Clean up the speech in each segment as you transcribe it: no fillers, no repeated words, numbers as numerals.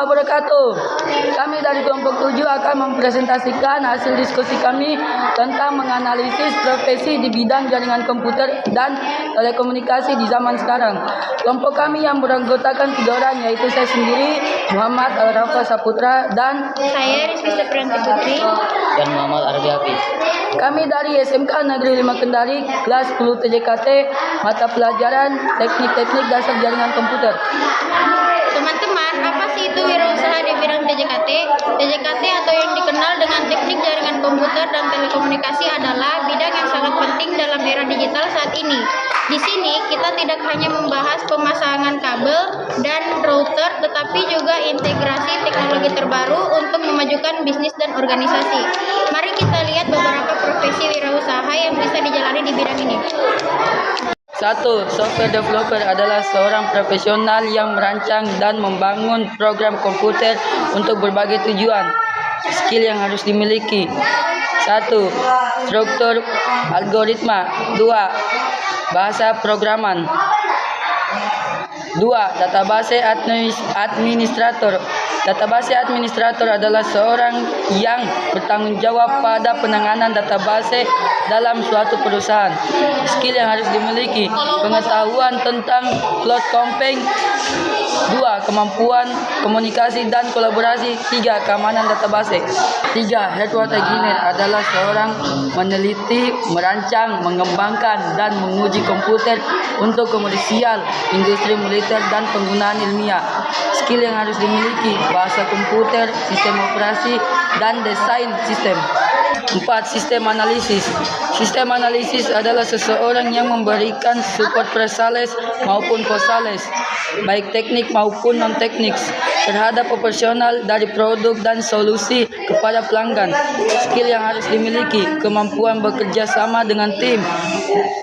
wabarakatuh. Kami dari kelompok 7 akan mempresentasikan hasil diskusi kami tentang menganalisis profesi di bidang jaringan komputer dan telekomunikasi di zaman sekarang. Kelompok kami yang beranggotakan 3 orang, yaitu saya sendiri, Muhammad Al-Rafa Saputra, dan saya Rizky Septrianti Putri dan Muhammad Arbi Hafiz. Kami dari SMK Negeri 5 Kendari, kelas 10 TJKT, mata pelajaran teknik-teknik dasar jaringan komputer. Teman-teman, apa sih itu wirausaha di bidang TJKT? TJKT atau yang dikenal dengan teknik jaringan komputer dan telekomunikasi adalah bidang yang sangat penting dalam era digital saat ini. Di sini kita tidak hanya membahas pemasangan kabel dan router, tetapi juga integrasi teknologi terbaru untuk memajukan bisnis dan organisasi. Mari kita lihat beberapa profesi wirausaha yang bisa dijalani di bidang ini. 1. Software developer adalah seorang profesional yang merancang dan membangun program komputer untuk berbagai tujuan. Skill yang harus dimiliki: 1. Struktur algoritma. 2. Bahasa programan. 2. Database administrator. Database administrator adalah seorang yang bertanggung jawab pada penanganan database dalam suatu perusahaan. Skill yang harus dimiliki: pengetahuan tentang cloud computing. 2. Kemampuan komunikasi dan kolaborasi. 3. Keamanan database. 3. Hardware engineer adalah seorang meneliti, merancang, mengembangkan, dan menguji komputer untuk komersial, industri militer, dan penggunaan ilmiah. Skill yang harus dimiliki: bahasa komputer, sistem operasi, dan desain sistem. 4. Sistem analisis. Sistem analisis adalah seseorang yang memberikan support pre-sales maupun post-sales, baik teknik maupun non-teknik, terhadap operasional dari produk dan solusi kepada pelanggan. Skill yang harus dimiliki: kemampuan bekerja sama dengan tim,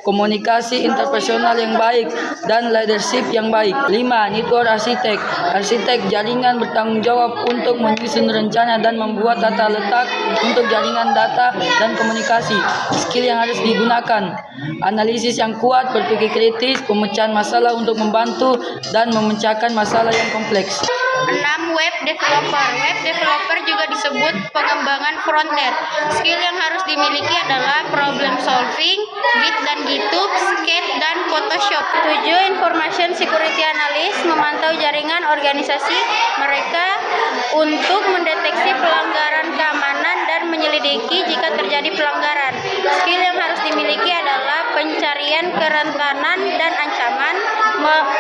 komunikasi interpersonal yang baik, dan leadership yang baik. 5. Network arsitek. Arsitek jaringan bertanggung jawab untuk menyusun rencana dan membuat tata letak untuk jaringan data dan komunikasi. Skill yang harus digunakan: analisis yang kuat, berpikir kritis, pemecahan masalah untuk membantu, dan memecahkan masalah yang kompleks. 6. Web developer. Web developer juga disebut pengembangan frontend. Skill yang harus dimiliki adalah problem solving, Git dan GitHub, Sketch, dan Photoshop. 7. Information security analyst memantau jaringan organisasi mereka untuk mendeteksi pelanggaran keamanan dan menyelidiki jika terjadi pelanggaran. Skill yang harus dimiliki adalah pencarian kerentanan dan ancaman,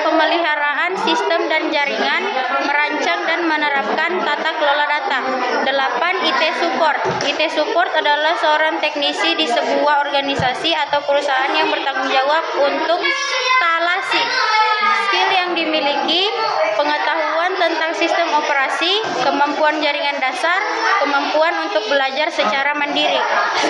pemeliharaan sistem dan jaringan, merancang dan menerapkan tata kelola data. 8. IT support. IT support adalah seorang teknisi di sebuah organisasi atau perusahaan yang bertanggung jawab untuk instalasi. Skill yang dimiliki: pengetahuan tentang sistem operasi, kemampuan jaringan dasar, kemampuan untuk belajar secara mandiri.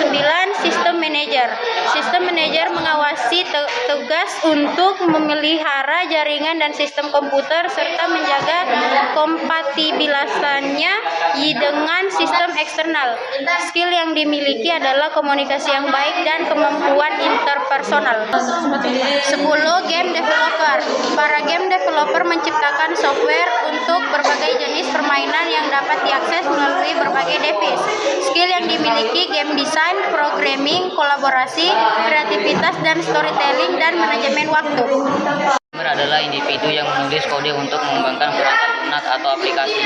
9. Sistem manager. Sistem manager mengawasi tugas untuk memelihara jaringan dan sistem komputer serta menjaga kompatibilitasnya dengan sistem eksternal. Skill yang dimiliki adalah komunikasi yang baik dan kemampuan interpersonal. 10. Game developer. Para game developer menciptakan software untuk berbagai jenis permainan yang dapat diakses melalui berbagai device. Skill yang dimiliki: game design, programming, kolaborasi, kreativitas, dan storytelling, dan manajemen waktu. Programmer adalah individu yang menulis kode untuk mengembangkan perangkat lunak atau aplikasi.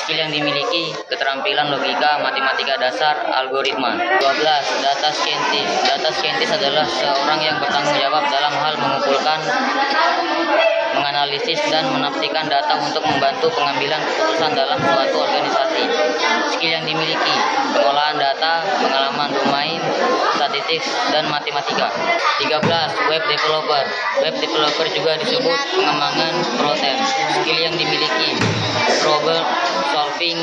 Skill yang dimiliki: keterampilan logika, matematika dasar, algoritma. 12. Data scientist. Data scientist adalah seorang yang bertanggung jawab dalam hal mengumpulkan, menganalisis, dan menafsirkan data untuk membantu pengambilan keputusan dalam suatu organisasi. Skill yang dimiliki: pengolahan data, pengalaman domain, statistik, dan matematika. 13. Web developer. Web developer juga disebut pengembangan frontend. Skill yang dimiliki: problem solving,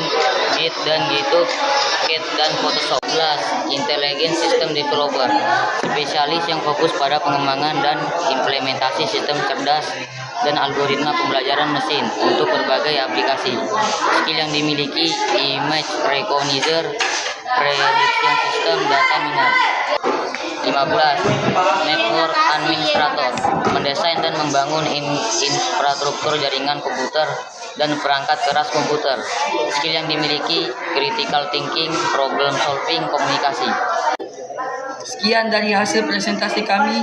Git dan GitHub, CAD dan Photoshop. 11. Intelligent System Developer, spesialis yang fokus pada pengembangan dan implementasi sistem cerdas dan algoritma pembelajaran mesin untuk berbagai aplikasi. Skill yang dimiliki: image recognition, prediction system, data miner. 15. Network Administrator, mendesain dan membangun infrastruktur jaringan komputer dan perangkat keras komputer. Skill yang dimiliki: critical thinking, problem solving, komunikasi. Sekian dari hasil presentasi kami.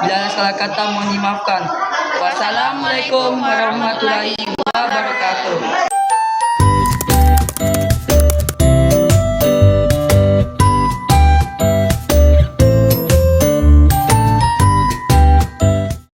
Bila ada salah kata mohon dimaafkan. Wassalamualaikum warahmatullahi wabarakatuh.